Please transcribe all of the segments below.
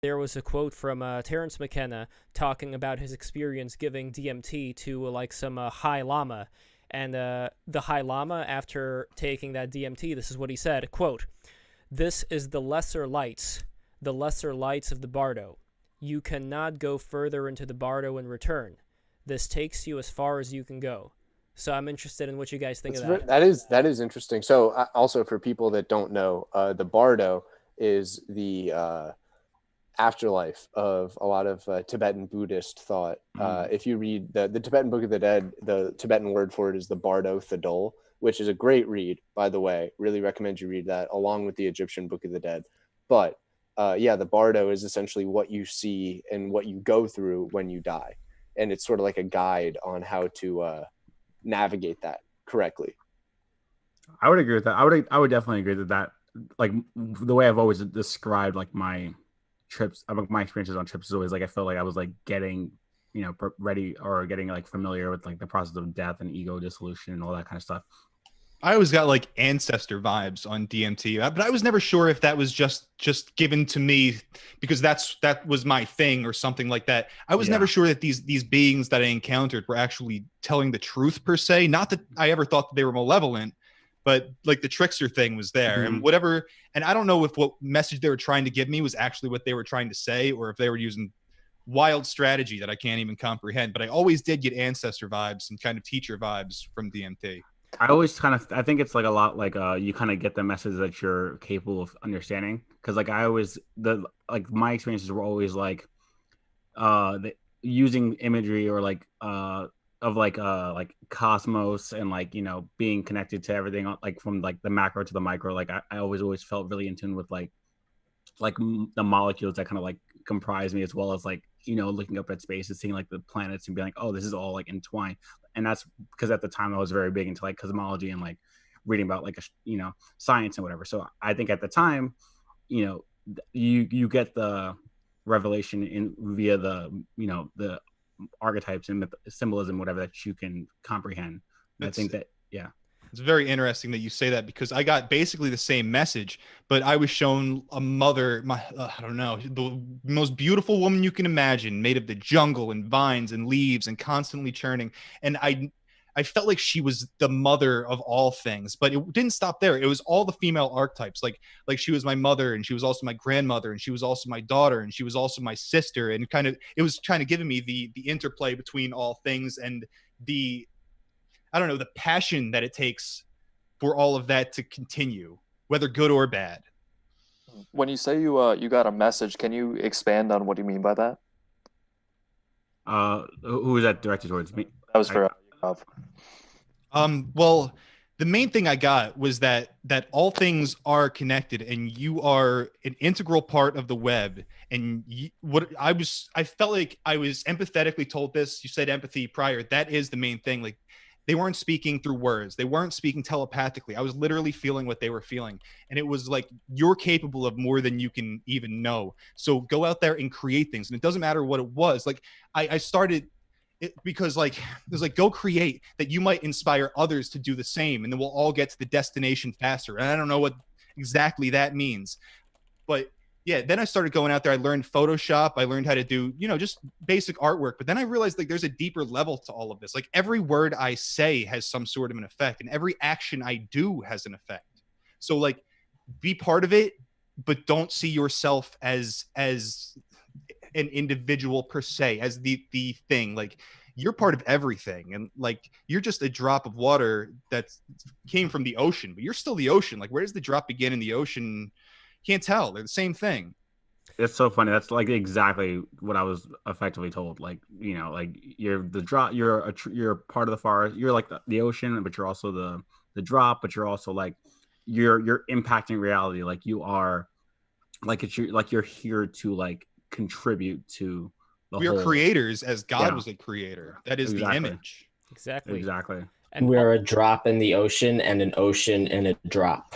there was a quote from Terrence McKenna talking about his experience giving DMT to like some High Lama. And the High Lama, after taking that DMT, this is what he said, quote, "This is the lesser lights of the Bardo. You cannot go further into the Bardo and return. This takes you as far as you can go." So I'm interested in what you guys think of that. That is interesting. So also for people that don't know, the Bardo is the afterlife of a lot of Tibetan Buddhist thought. If you read the Tibetan Book of the Dead, the Tibetan word for it is the Bardo Thadol, which is a great read, by the way. Really recommend you read that along with the Egyptian Book of the Dead. But the Bardo is essentially what you see and what you go through when you die. And it's sort of like a guide on how to navigate that correctly. I would agree with that. I would definitely agree that like the way I've always described like my trips, my experiences on trips is always like I felt like I was like getting ready or getting like familiar with like the process of death and ego dissolution and all that kind of stuff. I always got like ancestor vibes on DMT, but I was never sure if that was just given to me because that was my thing or something like that. I was never sure that these beings that I encountered were actually telling the truth per se. Not that I ever thought that they were malevolent, but like the trickster thing was there and whatever. And I don't know if what message they were trying to give me was actually what they were trying to say or if they were using wild strategy that I can't even comprehend. But I always did get ancestor vibes and kind of teacher vibes from DMT. I think it's like a lot like you kind of get the message that you're capable of understanding because like my experiences were always like using imagery or like of like cosmos and like being connected to everything like from like the macro to the micro. Like I always felt really in tune with like the molecules that kind of like comprise me, as well as like looking up at space and seeing like the planets and being like, oh, this is all like entwined. And that's because at the time I was very big into like cosmology and like reading about like science and whatever. So I think at the time you get the revelation via the archetypes and symbolism, whatever, that you can comprehend. I think that it's very interesting that you say that because I got basically the same message, but I was shown a mother, I don't know, the most beautiful woman you can imagine, made of the jungle and vines and leaves and constantly churning. And I felt like she was the mother of all things, but it didn't stop there. It was all the female archetypes. Like she was my mother and she was also my grandmother and she was also my daughter and she was also my sister. And it was kind of giving me the interplay between all things and the passion that it takes for all of that to continue, whether good or bad. When you say you got a message, can you expand on what you mean by that? Who was that directed towards? Me? That was for well, the main thing I got was that all things are connected and you are an integral part of the web. And I felt like I was empathetically told this. You said empathy prior. That is the main thing. Like, they weren't speaking through words. They weren't speaking telepathically. I was literally feeling what they were feeling. And it was like, you're capable of more than you can even know. So go out there and create things. And it doesn't matter what it was. Like I started it because like, it was like, go create that you might inspire others to do the same. And then we'll all get to the destination faster. And I don't know what exactly that means, but yeah, then I started going out there. I learned Photoshop. I learned how to do, just basic artwork. But then I realized like there's a deeper level to all of this. Like every word I say has some sort of an effect and every action I do has an effect. So like be part of it, but don't see yourself as an individual per se, as the thing. Like you're part of everything. And like, you're just a drop of water that came from the ocean, but you're still the ocean. Like where does the drop begin in the ocean? Can't tell. They're the same thing. It's so funny. That's like exactly what I was effectively told. Like, like you're the drop, you're part of the forest. You're like the ocean, but you're also the drop, but you're also like, you're impacting reality. Like you are like, you're here to like contribute to the we whole. Are creators as God was a creator. That is the image. Exactly. And we're a drop in the ocean and an ocean in a drop.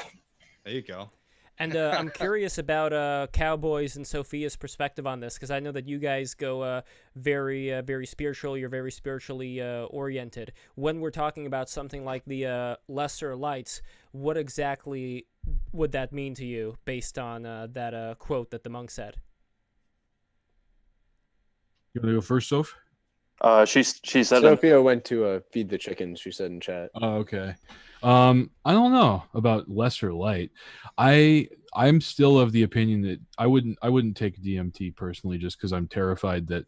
There you go. And I'm curious about Cowboys and Sophia's perspective on this, because I know that you guys go very, very spiritual. You're very spiritually oriented. When we're talking about something like the lesser lights, what exactly would that mean to you based on that quote that the monk said? You want to go first, Soph? She said Sophia went to feed the chickens. She said in chat. Oh, okay. I don't know about lesser light. I'm still of the opinion that I wouldn't take DMT personally, just because I'm terrified that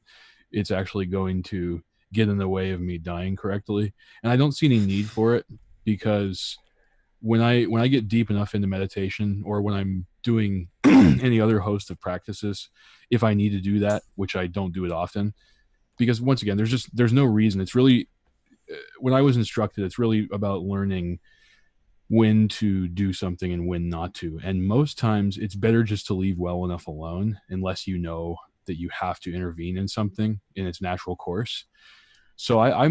it's actually going to get in the way of me dying correctly, and I don't see any need for it, because when I get deep enough into meditation, or when I'm doing any other host of practices, if I need to do that, which I don't do it often, because once again, there's no reason. It's really, when I was instructed, it's really about learning when to do something and when not to. And most times it's better just to leave well enough alone, unless you know that you have to intervene in something in its natural course. So I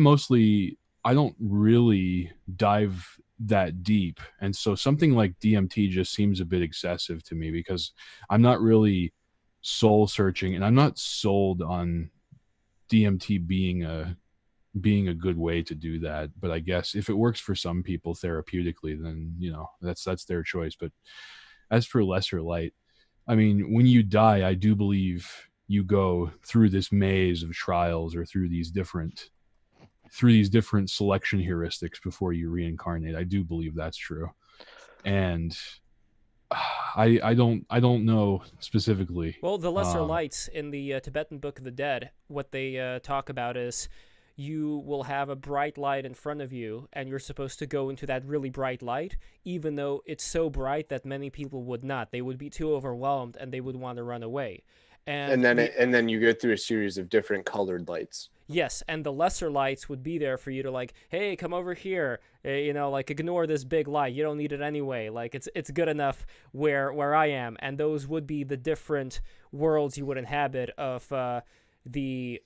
don't really dive that deep. And so something like DMT just seems a bit excessive to me, because I'm not really soul searching, and I'm not sold on DMT being a good way to do that. But I guess if it works for some people therapeutically, then that's their choice. But as for lesser light, I mean, when you die, I do believe you go through this maze of trials, or through these different selection heuristics before you reincarnate. I do believe that's true. And I don't know specifically. Well, the lesser lights in the Tibetan Book of the Dead, what they talk about is you will have a bright light in front of you, and you're supposed to go into that really bright light, even though it's so bright that many people would not. They would be too overwhelmed, and they would want to run away. And then you go through a series of different colored lights. Yes, and the lesser lights would be there for you to, like, hey, come over here, like, ignore this big light. You don't need it anyway. Like, it's good enough where I am. And those would be the different worlds you would inhabit of the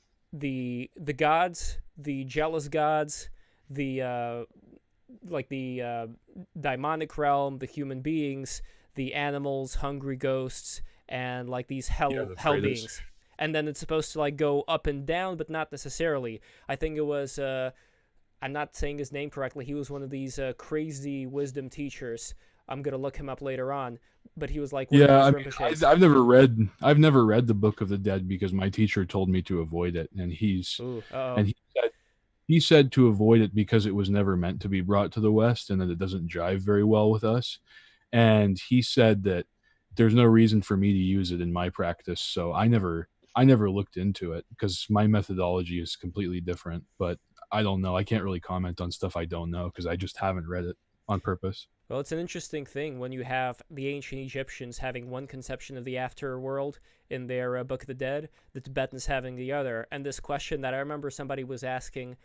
gods, the jealous gods, the daimonic realm, the human beings, the animals, hungry ghosts, and like these hell beings. And then it's supposed to like go up and down, but not necessarily. I think it was I'm not saying his name correctly. He was one of these crazy wisdom teachers. I'm gonna look him up later on. But he was like, I've never read the Book of the Dead, because my teacher told me to avoid it, and he said to avoid it because it was never meant to be brought to the West, and that it doesn't jive very well with us. And he said that there's no reason for me to use it in my practice, so I never looked into it, because my methodology is completely different. But I don't know. I can't really comment on stuff I don't know, because I just haven't read it on purpose. Well, it's an interesting thing when you have the ancient Egyptians having one conception of the afterworld in their Book of the Dead, the Tibetans having the other. And this question that I remember somebody was asking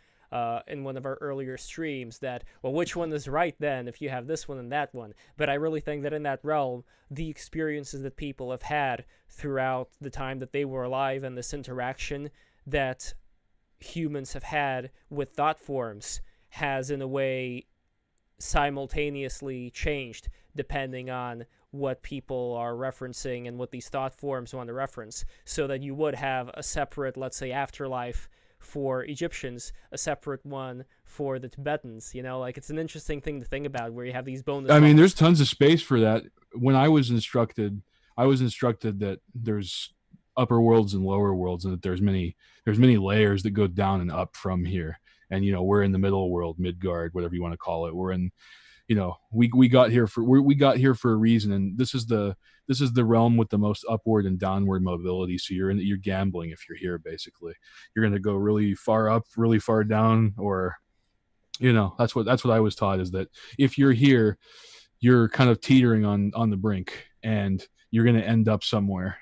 in one of our earlier streams, that, well, which one is right then if you have this one and that one? But I really think that in that realm, the experiences that people have had throughout the time that they were alive, and this interaction that humans have had with thought forms, has in a way simultaneously changed depending on what people are referencing and what these thought forms want to reference, so that you would have a separate, let's say, afterlife for Egyptians, a separate one for the Tibetans. Like, it's an interesting thing to think about, where you have these bonus levels. There's tons of space for that. When I was instructed that there's upper worlds and lower worlds, and that there's many layers that go down and up from here. And we're in the middle world, Midgard, whatever you want to call it. We're in, we got here for a reason, and this is the realm with the most upward and downward mobility. So you're gambling if you're here. Basically, you're going to go really far up, really far down, or that's what I was taught, is that if you're here, you're kind of teetering on the brink, and you're going to end up somewhere.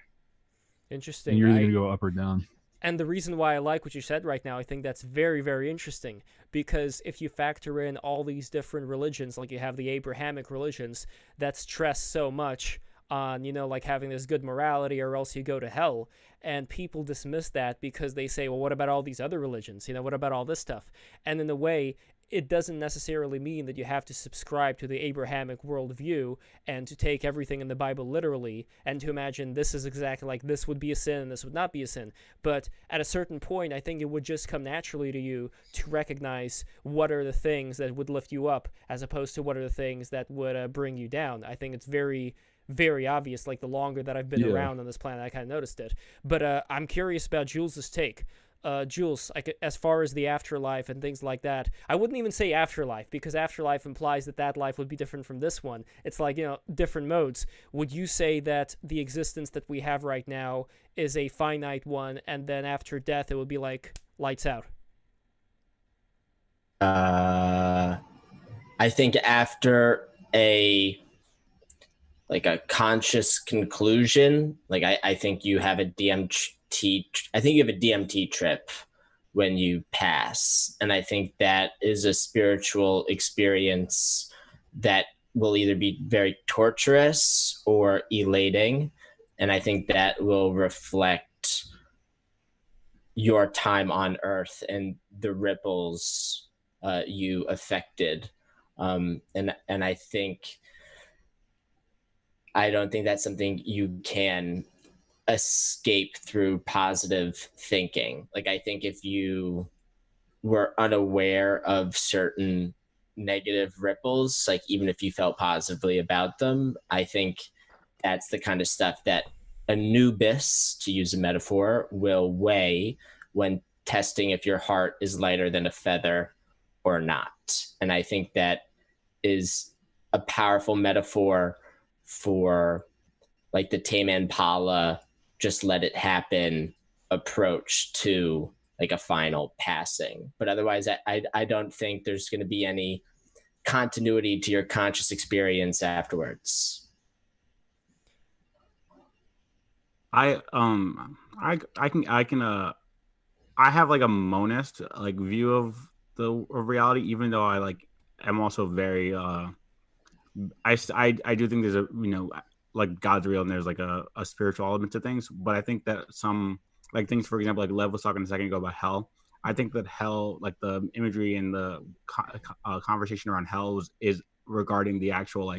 Interesting. And you're either going to go up or down. And the reason why I like what you said right now, I think that's very, very interesting, because if you factor in all these different religions, like you have the Abrahamic religions that stress so much on, like having this good morality or else you go to hell, and people dismiss that because they say, well, what about all these other religions? What about all this stuff? And in a way, it doesn't necessarily mean that you have to subscribe to the Abrahamic worldview and to take everything in the Bible literally and to imagine this is exactly like this would be a sin and this would not be a sin. But at a certain point, I think it would just come naturally to you to recognize what are the things that would lift you up, as opposed to what are the things that would bring you down. I think it's very, very obvious. Like the longer that I've been Yeah. around on this planet, I kind of noticed it. But I'm curious about Jules's take. Jules, as far as the afterlife and things like that, I wouldn't even say afterlife, because afterlife implies that life would be different from this one. It's like, different modes. Would you say that the existence that we have right now is a finite one, and then after death it would be like lights out? I think after a conscious conclusion, I think you have a DMT. I think you have a DMT trip when you pass, and I think that is a spiritual experience that will either be very torturous or elating, and I think that will reflect your time on Earth and the ripples you affected, and I don't think that's something you can escape through positive thinking. Like, I think if you were unaware of certain negative ripples, like even if you felt positively about them, I think that's the kind of stuff that Anubis, to use a metaphor, will weigh when testing if your heart is lighter than a feather or not. And I think that is a powerful metaphor for like the Tame Impala, just let it happen approach to like a final passing. But otherwise, I don't think there's going to be any continuity to your conscious experience afterwards. I have like a monist like view of reality, even though I'm also very I do think there's a like God's real and there's like a spiritual element to things, but I think that some like things, for example, like Lev was talking a second ago about hell. I think that hell, like the imagery and the conversation around hell is regarding the actual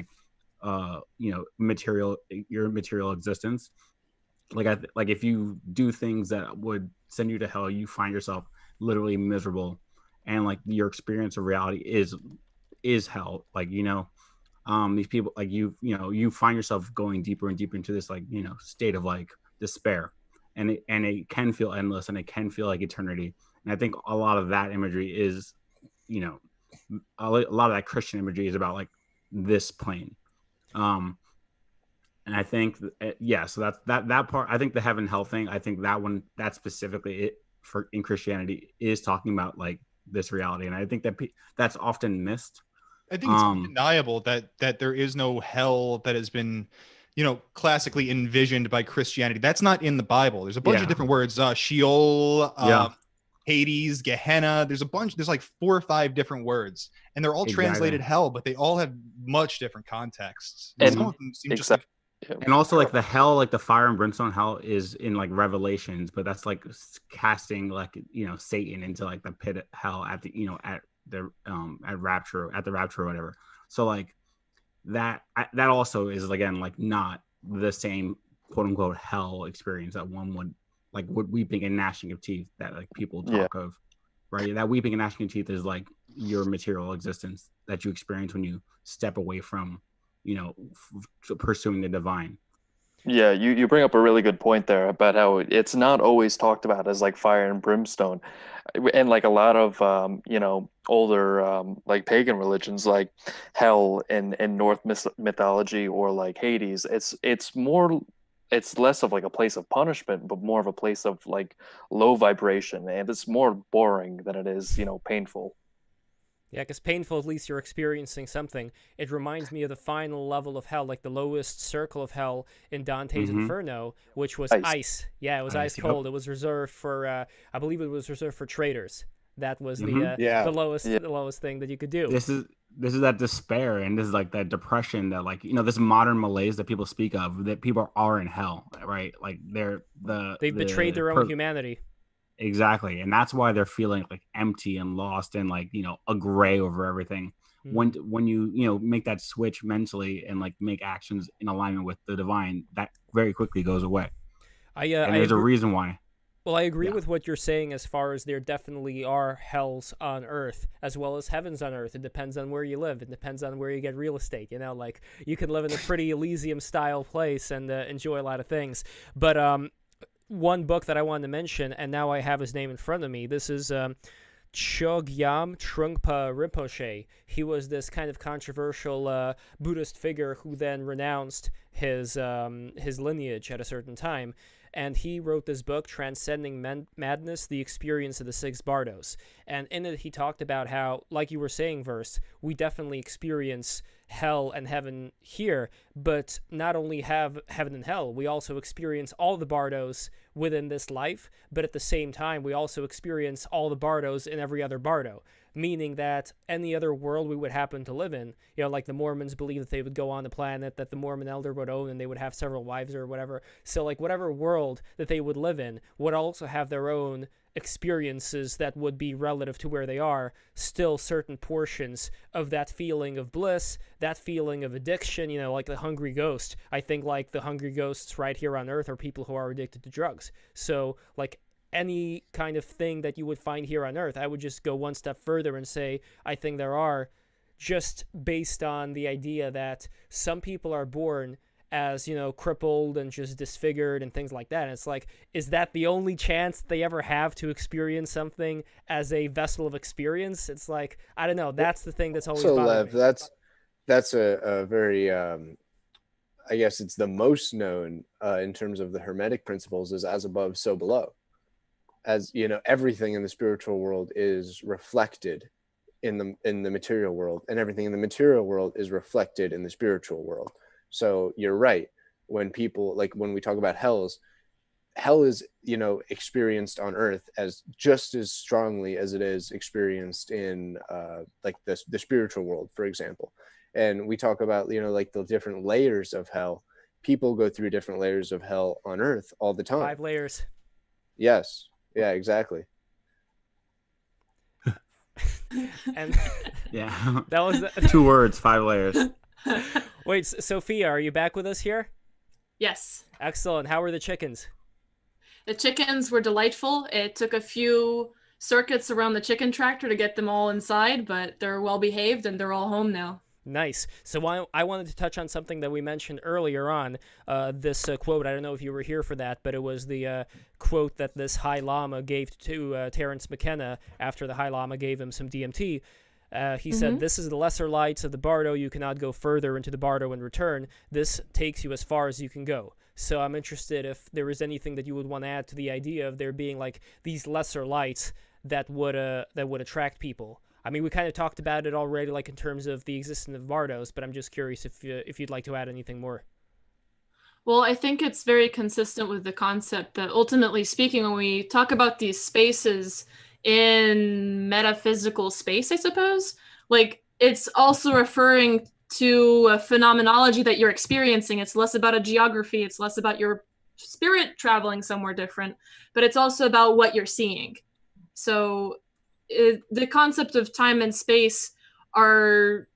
material existence. Like if you do things that would send you to hell, you find yourself literally miserable, and like your experience of reality is hell. Like these people, like you find yourself going deeper and deeper into this state of like despair, and it can feel endless and it can feel like eternity. And I think a lot of that imagery is a lot of that Christian imagery is about like this plane. And I think so that's that part. I think the heaven hell thing, I think that specifically it for in Christianity is talking about like this reality, and I think that that's often missed. I think it's undeniable that there is no hell that has been, classically envisioned by Christianity. That's not in the Bible. There's a bunch of different words, Sheol, Hades, Gehenna. There's like 4 or 5 different words, and they're all translated hell, but they all have much different contexts. And some of them seem just like, and also like the hell, like the fire and brimstone hell is in like Revelations, but that's like casting like Satan into like the pit of hell at the at the rapture or whatever. So like that also is again like not the same quote unquote hell experience that one would weeping and gnashing of teeth that like people talk of, right? That weeping and gnashing of teeth is like your material existence that you experience when you step away from pursuing the divine. Yeah, you bring up a really good point there about how it's not always talked about as like fire and brimstone, and like a lot of older like pagan religions like hell in Norse mythology or like Hades. It's less of like a place of punishment, but more of a place of like low vibration, and it's more boring than it is painful. Yeah, because painful, at least you're experiencing something. It reminds me of the final level of hell, like the lowest circle of hell in Dante's Inferno, which was ice. Yeah, it was ice cold. It was reserved for, I believe it was reserved for traitors. That was the lowest thing that you could do. This is that despair, and this is like that depression that like this modern malaise that people speak of, that people are in hell, right? Like they've betrayed their own humanity. Exactly, and that's why they're feeling like empty and lost and like a gray over everything. When you make that switch mentally and like make actions in alignment with the divine, that very quickly goes away. There's a reason why. Well, I agree Yeah. with what you're saying as far as there definitely are hells on Earth as well as heavens on Earth. It depends on where you live. It depends on where you get real estate. You know, like you can live in a pretty Elysium-style place and enjoy a lot of things. But one book that I wanted to mention, and now I have his name in front of me. This is Chogyam Trungpa Rinpoche. He was this kind of controversial Buddhist figure who then renounced his lineage at a certain time. And he wrote this book, Transcending Madness, The Experience of the Six Bardos. And in it, he talked about how, like you were saying, Verse, we definitely experience hell and heaven here, but not only have heaven and hell, we also experience all the bardos within this life, but at the same time, we also experience all the bardos in every other bardo, meaning that any other world we would happen to live in, you know, like the Mormons believe that they would go on the planet that the Mormon elder would own and they would have several wives or whatever. So like whatever world that they would live in would also have their own experiences that would be relative to where they are, still certain portions of that feeling of bliss, that feeling of addiction, you know, like the hungry ghost. I think like the hungry ghosts right here on Earth are people who are addicted to drugs. So like any kind of thing that you would find here on Earth, I would just go one step further and say I think there are, just based on the idea that some people are born as, you know, crippled and just disfigured and things like that. And it's like, is that the only chance they ever have to experience something as a vessel of experience? It's like, I don't know. That's the thing that's always So bothered Lev, me. that's a very I guess it's the most known in terms of the Hermetic principles is as above, so below. As you know, everything in the spiritual world is reflected in the material world, and everything in the material world is reflected in the spiritual world. So you're right. When people, like when we talk about hell is, you know, experienced on Earth as just as strongly as it is experienced in like the spiritual world, for example. And we talk about, you know, like the different layers of hell. People go through different layers of hell on Earth all the time. 5 layers. Yes. Yeah, exactly. And Yeah. that was 2 words, 5 layers. Wait, Sophia, are you back with us here? Yes. Excellent. How are the chickens? The chickens were delightful. It took a few circuits around the chicken tractor to get them all inside, but they're well behaved and they're all home now. Nice. So I wanted to touch on something that we mentioned earlier on, this quote. I don't know if you were here for that, but it was the quote that this High Lama gave to Terence McKenna after the High Lama gave him some DMT. He said, "This is the lesser lights of the bardo. You cannot go further into the bardo and return. This takes you as far as you can go." So I'm interested if there is anything that you would want to add to the idea of there being like these lesser lights that would attract people. I mean, we kind of talked about it already, like in terms of the existence of bardos, but I'm just curious if you'd like to add anything more. Well, I think it's very consistent with the concept that ultimately speaking, when we talk about these spaces in metaphysical space, I suppose, like it's also referring to a phenomenology that you're experiencing. It's less about a geography. It's less about your spirit traveling somewhere different, but it's also about what you're seeing. So the concept of time and space they're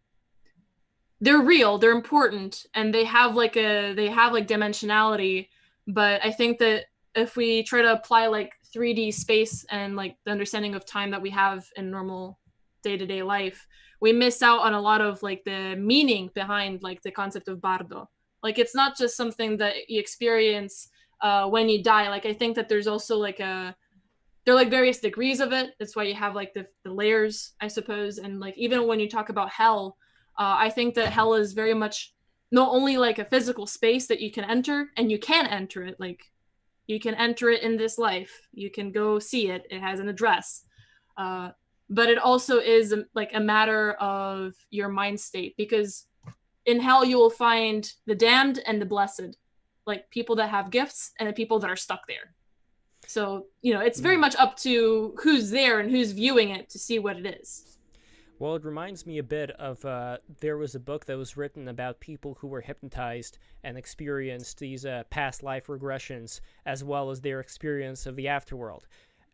real, they're important, and they have like dimensionality. But I think that if we try to apply like 3D space and like the understanding of time that we have in normal day-to-day life, we miss out on a lot of like the meaning behind like the concept of bardo. Like it's not just something that you experience when you die. Like I think that there's also like there are like various degrees of it. That's why you have like the layers, I suppose. And like even when you talk about hell, I think that hell is very much not only like a physical space that you can enter, and you can enter it. Like you can enter it in this life. You can go see it. It has an address. But it also is like a matter of your mind state, because in hell you will find the damned and the blessed, like people that have gifts and the people that are stuck there. So, you know, it's very much up to who's there and who's viewing it to see what it is. Well, it reminds me a bit of there was a book that was written about people who were hypnotized and experienced these past life regressions, as well as their experience of the afterworld.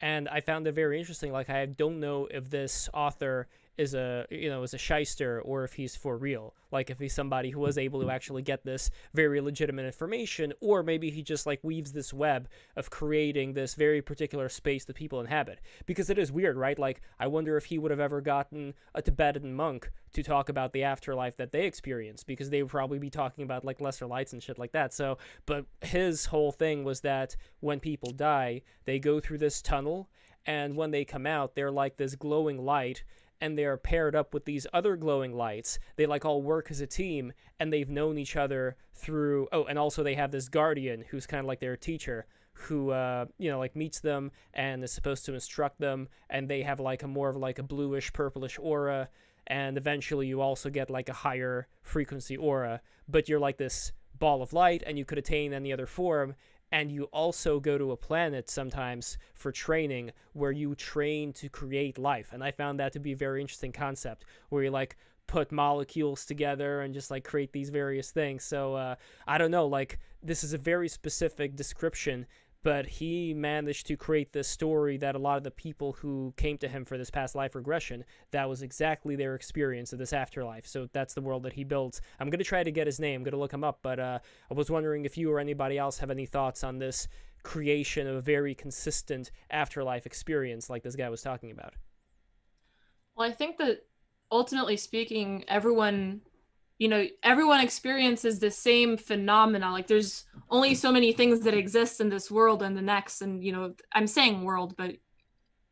And I found it very interesting. Like, I don't know if this author is a shyster, or if he's for real. Like if he's somebody who was able to actually get this very legitimate information, or maybe he just like weaves this web of creating this very particular space that people inhabit. Because it is weird, right? Like I wonder if he would have ever gotten a Tibetan monk to talk about the afterlife that they experience, because they would probably be talking about like lesser lights and shit like that. So, but his whole thing was that when people die, they go through this tunnel, and when they come out, they're like this glowing light, and they're paired up with these other glowing lights. They like all work as a team, and they've known each other through, oh, and also they have this guardian who's kind of like their teacher, who like meets them and is supposed to instruct them, and they have like a more of like a bluish purplish aura, and eventually you also get like a higher frequency aura, but you're like this ball of light, and you could attain any other form. And you also go to a planet sometimes for training, where you train to create life. And I found that to be a very interesting concept, where you like put molecules together and just like create these various things. So I don't know, like this is a very specific description, but he managed to create this story that a lot of the people who came to him for this past life regression, that was exactly their experience of this afterlife. So that's the world that he built. I'm going to try to get his name. I'm going to look him up, but I was wondering if you or anybody else have any thoughts on this creation of a very consistent afterlife experience like this guy was talking about. Well, I think that ultimately speaking, everyone experiences the same phenomena. Like there's only so many things that exist in this world and the next. And, I'm saying world, but,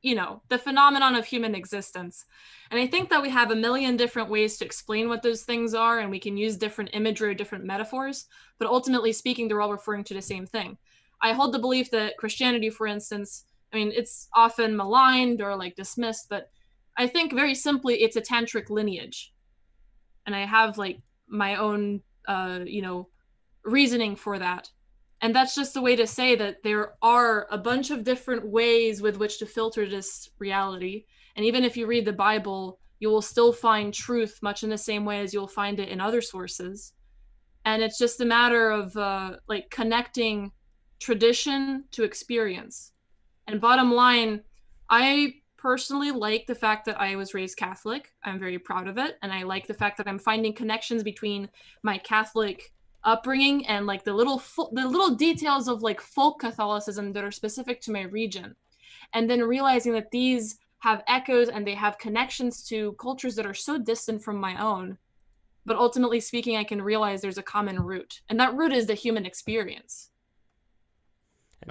the phenomenon of human existence. And I think that we have a million different ways to explain what those things are, and we can use different imagery or different metaphors, but ultimately speaking, they're all referring to the same thing. I hold the belief that Christianity, for instance, it's often maligned or like dismissed, but I think very simply it's a tantric lineage. And I have like my own, reasoning for that. And that's just a way to say that there are a bunch of different ways with which to filter this reality. And even if you read the Bible, you will still find truth much in the same way as you'll find it in other sources. And it's just a matter of like connecting tradition to experience. And bottom line, I personally like the fact that I was raised Catholic. I'm very proud of it. And I like the fact that I'm finding connections between my Catholic upbringing and like the little details of like folk Catholicism that are specific to my region. And then realizing that these have echoes and they have connections to cultures that are so distant from my own. But ultimately speaking, I can realize there's a common root. And that root is the human experience.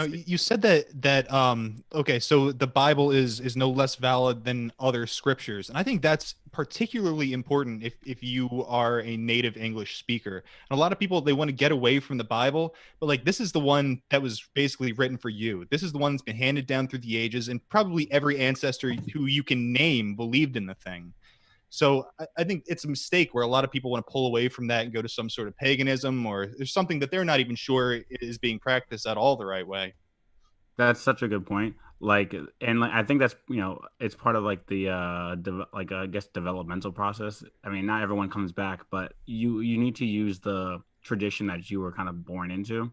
You said that okay, so the Bible is no less valid than other scriptures, and I think that's particularly important if you are a native English speaker. And a lot of people, they want to get away from the Bible, but like this is the one that was basically written for you. This is the one that's been handed down through the ages, and probably every ancestor who you can name believed in the thing. So I think it's a mistake where a lot of people want to pull away from that and go to some sort of paganism, or there's something that they're not even sure is being practiced at all the right way. That's such a good point. I think that's, it's part of like the I guess developmental process. I mean, not everyone comes back, but you need to use the tradition that you were kind of born into.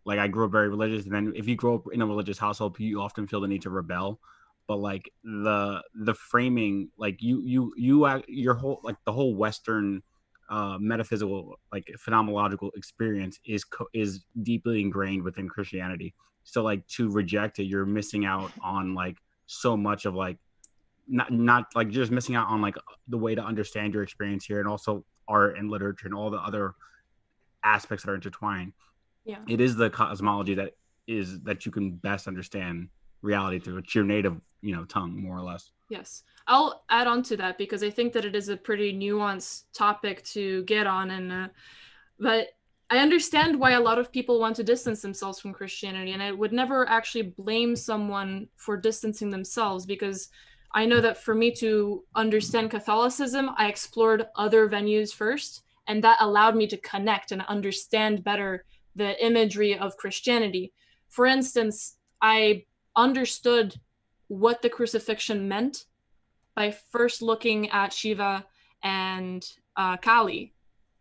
Like I grew up very religious, and then if you grow up in a religious household, you often feel the need to rebel. But like the framing, like your whole, like the whole Western metaphysical, like phenomenological experience is deeply ingrained within Christianity. So like to reject it, you're missing out on like so much of like not like just missing out on like the way to understand your experience here, and also art and literature and all the other aspects that are intertwined. Yeah, it is the cosmology that you can best understand reality through. It's your native tongue, more or less. Yes, I'll add on to that because I think that it is a pretty nuanced topic to get on, and but I understand why a lot of people want to distance themselves from Christianity, and I would never actually blame someone for distancing themselves, because I know that for me to understand Catholicism, I explored other venues first, and that allowed me to connect and understand better the imagery of Christianity. For instance, I understood what the crucifixion meant by first looking at Shiva and Kali,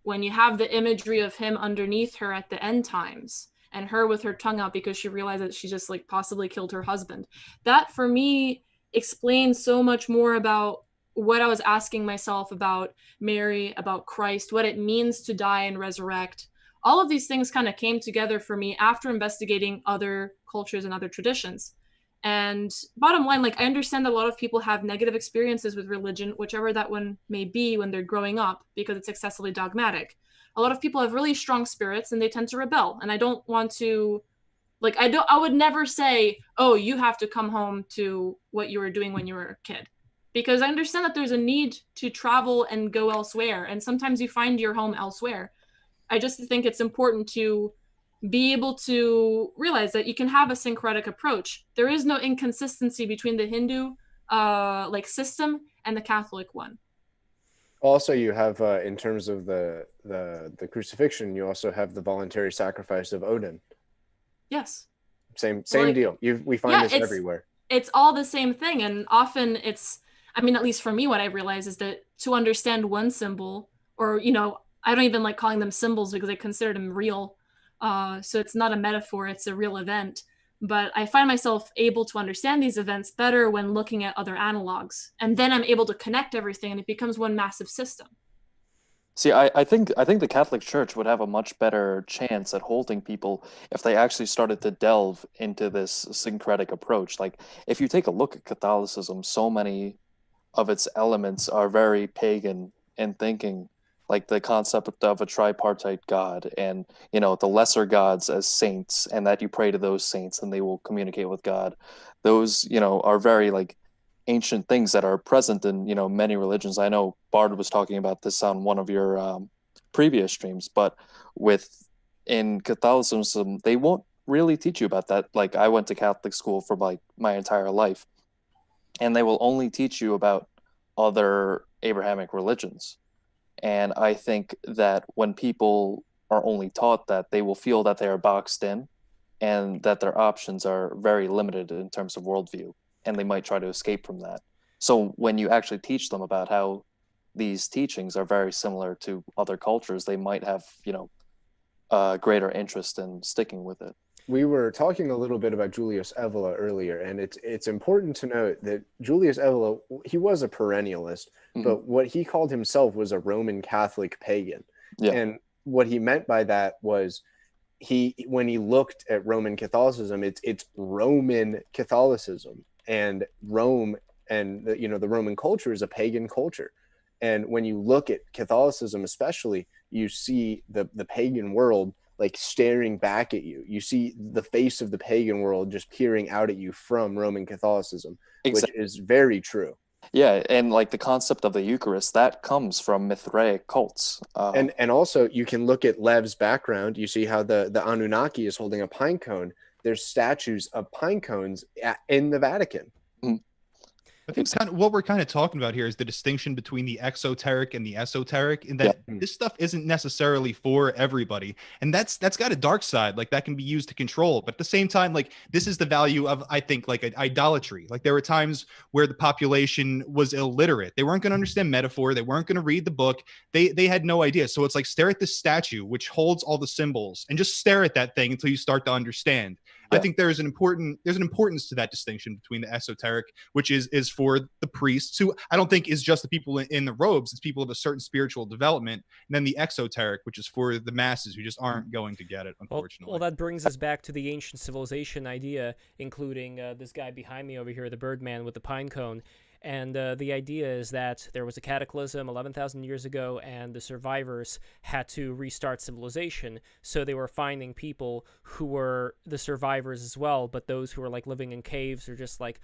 when you have the imagery of him underneath her at the end times and her with her tongue out because she realized that she just like possibly killed her husband. That for me explains so much more about what I was asking myself about Mary, about Christ, what it means to die and resurrect. All of these things kind of came together for me after investigating other cultures and other traditions. And bottom line, like, I understand that a lot of people have negative experiences with religion, whichever that one may be, when they're growing up, because it's excessively dogmatic. A lot of people have really strong spirits and they tend to rebel. And I don't want to, like, I would never say, oh, you have to come home to what you were doing when you were a kid. Because I understand that there's a need to travel and go elsewhere. And sometimes you find your home elsewhere. I just think it's important to be able to realize that you can have a syncretic approach. There is no inconsistency between the Hindu like system and the Catholic one. Also, you have in terms of the crucifixion, you also have the voluntary sacrifice of Odin. Yes. Same Like, deal. We find this everywhere. It's all the same thing, and often it's, I mean, at least for me, what I realize is that to understand one symbol, or, you know, I don't even like calling them symbols because I consider them real. So it's not a metaphor, it's a real event. But I find myself able to understand these events better when looking at other analogs. And then I'm able to connect everything and it becomes one massive system. See, I think the Catholic Church would have a much better chance at holding people if they actually started to delve into this syncretic approach. Like, if you take a look at Catholicism, so many of its elements are very pagan in thinking, like the concept of a tripartite God, and, you know, the lesser gods as saints, and that you pray to those saints and they will communicate with God. Those, you know, are very like ancient things that are present in, you know, many religions. I know Bard was talking about this on one of your previous streams, but in Catholicism, they won't really teach you about that. Like, I went to Catholic school for like my entire life, and they will only teach you about other Abrahamic religions. And I think that when people are only taught that, they will feel that they are boxed in and that their options are very limited in terms of worldview, and they might try to escape from that. So when you actually teach them about how these teachings are very similar to other cultures, they might have, you know, a greater interest in sticking with it. We were talking a little bit about Julius Evola earlier, and it's important to note that Julius Evola, he was a perennialist, but what he called himself was a Roman Catholic pagan. Yeah. And what he meant by that was when he looked at Roman Catholicism, it's Roman Catholicism, and Rome and the Roman culture is a pagan culture. And when you look at Catholicism especially, you see the pagan world like staring back at you. You see the face of the pagan world just peering out at you from Roman Catholicism, which is very true. Yeah, and like the concept of the Eucharist, that comes from Mithraic cults. And also, you can look at Lev's background. You see how the Anunnaki is holding a pine cone. There's statues of pine cones in the Vatican. I think kind of what we're kind of talking about here is the distinction between the exoteric and the esoteric, and that this stuff isn't necessarily for everybody. And that's got a dark side, like that can be used to control. But at the same time, like, this is the value of, I think, like idolatry. Like, there were times where the population was illiterate. They weren't going to understand metaphor. They weren't going to read the book. They had no idea. So it's like, stare at this statue, which holds all the symbols, and just stare at that thing until you start to understand. I think there's an importance to that distinction between the esoteric, which is for the priests, who I don't think is just the people in the robes. It's people of a certain spiritual development, and then the exoteric, which is for the masses who just aren't going to get it, unfortunately. Well, that brings us back to the ancient civilization idea, including this guy behind me over here, the Birdman with the pine cone. And the idea is that there was a cataclysm 11,000 years ago, and the survivors had to restart civilization. So they were finding people who were the survivors as well, but those who were like living in caves or just like,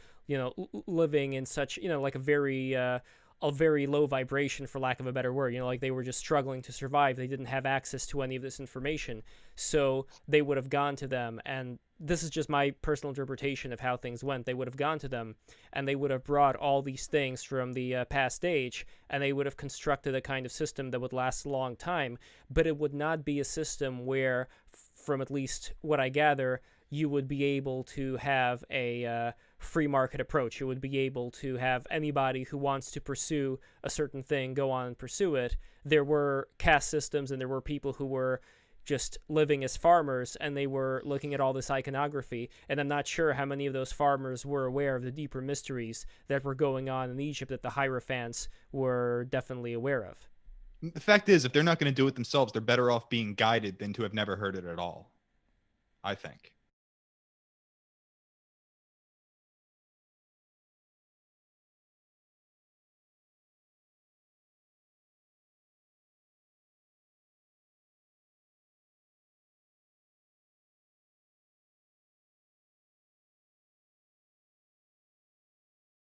living in such, like a very low vibration, for lack of a better word. Like they were just struggling to survive. They didn't have access to any of this information. So they would have gone to them, and this is just my personal interpretation of how things went. They would have gone to them, and they would have brought all these things from the past age, and they would have constructed a kind of system that would last a long time, but it would not be a system where, from at least what I gather, you would be able to have a free market approach. You would be able to have anybody who wants to pursue a certain thing go on and pursue it. There were caste systems, and there were people who were just living as farmers, and they were looking at all this iconography, and I'm not sure how many of those farmers were aware of the deeper mysteries that were going on in Egypt that the Hierophants were definitely aware of. The fact is, if they're not going to do it themselves, they're better off being guided than to have never heard it at all, I think.